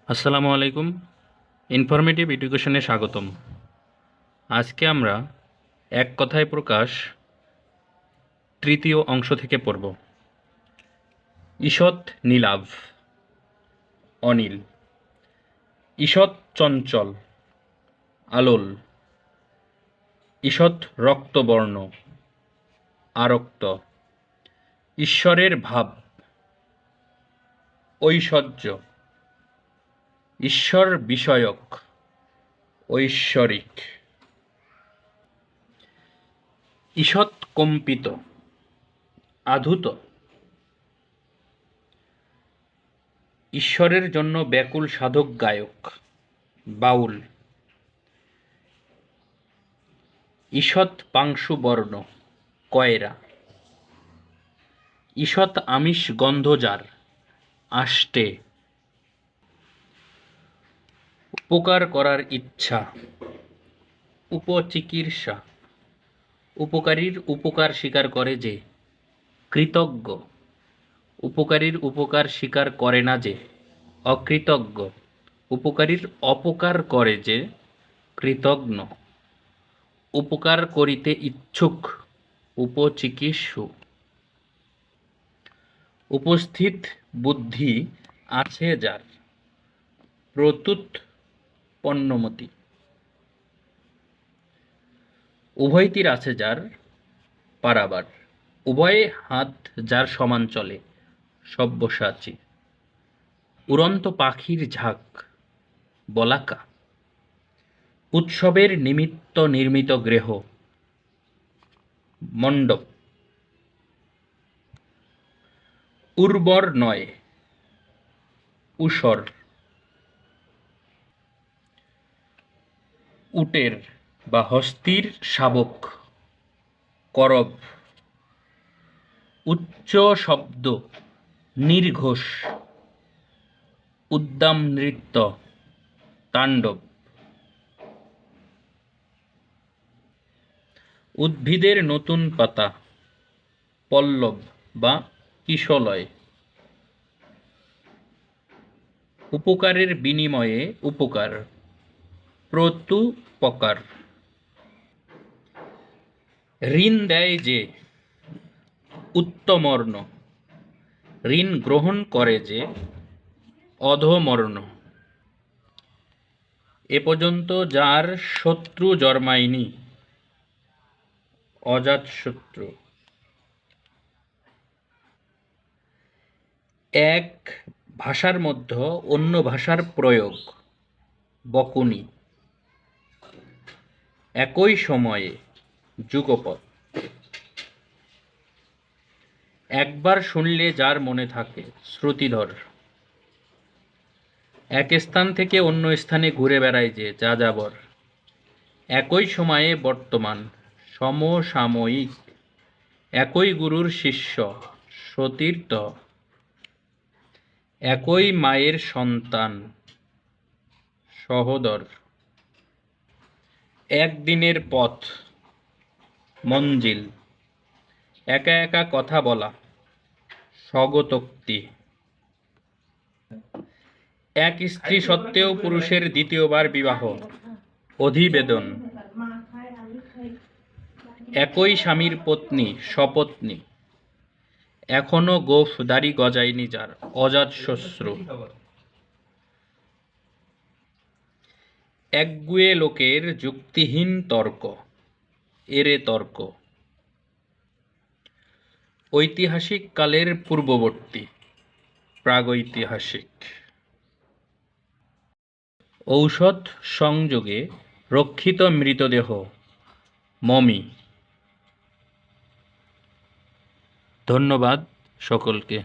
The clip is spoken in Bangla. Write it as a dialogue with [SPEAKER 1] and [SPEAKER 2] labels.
[SPEAKER 1] আসসালামু আলাইকুম। ইনফরমেটিভ এডুকেশনে স্বাগতম। আজকে আমরা এক কথায় প্রকাশ তৃতীয় অংশ থেকে পড়ব। ঈষৎ নীলাভ। অনিল। ঈষৎ চঞ্চল। আলোল। ঈষৎ রক্তবর্ণ। আরক্ত। ঈশ্বরের ভাব। ঐশ্বর্য। ঈশ্বর বিষয়ক। ঐশ্বরিক। ঈষৎ কম্পিত। আধূত। ঈশ্বরের জন্য ব্যাকুল সাধক গায়ক। বাউল। ঈষৎ পাংশুবর্ণ। কয়রা। ঈষৎ আমিষ গন্ধ যার। আষ্টে। উপকার করার ইচ্ছা। উপচিকিৎসা। উপকারীর উপকার স্বীকার করে যে। কৃতজ্ঞ। উপকারীর উপকার স্বীকার করে না যে। অকৃতজ্ঞ। উপকারীর অপকার করে যে। কৃতঘ্ন। উপকার করিতে ইচ্ছুক। উপচিকিৎসু। উপস্থিত বুদ্ধি আছে যার। প্রত্যুত পণ্যমতি। উভয় তীর আছে যার। পারাবার। উভয় হাত যার সমান চলে। সব্যসাচী। উড়ন্ত পাখির ঝাঁক। বলাকা। উৎসবের নিমিত্ত নির্মিত গৃহ। মণ্ডপ। উর্বর নয়। ঊষর। উটের বা হস্তির শাবক। করব। উচ্চ শব্দ। নির্ঘোষ। উদ্দাম নৃত্য। তাণ্ডব। উদ্ভিদের নতুন পাতা। পল্লব বা কিশলয়। উপকারের বিনিময়ে উপকার। প্রত্যুপকার। ঋণ দেয় যে। উত্তমর্ণ। ঋণ গ্রহণ করে যে। অধমর্ণ। এ পর্যন্ত যার শত্রু জন্মায়নি। অজাতশত্রু। এক ভাষার মধ্যে অন্য ভাষার প্রয়োগ। বকুনি। একই সময়ে। যুগপৎ। একবার শুনলে যার মনে থাকে। শ্রুতিধর। এক স্থান থেকে অন্য স্থানে ঘুরে বেড়ায় যে। যাযাবর। একই সময়ে বর্তমান। সমসাময়িক। একই গুরুর শিষ্য। সতীর্থ। একই মায়ের সন্তান। সহোদর। একদিনের পথ। মঞ্জিল। একা একা কথা বলা। স্বগতোক্তি। এক স্ত্রী সত্ত্বেও পুরুষের দ্বিতীয়বার বিবাহ। অধিবেদন। একই স্বামীর পত্নী। সপত্নী। এখনো গোঁফ দাড়ি গজায়নি যার। অজাতশত্রু। একগুঁয়ে লোকের যুক্তিহীন তর্ক। এরে তর্ক। ঐতিহাসিক কালের পূর্ববর্তী। প্রাগৈতিহাসিক। ঔষধ সংযোগে রক্ষিত মৃতদেহ। মমি। ধন্যবাদ সকলকে।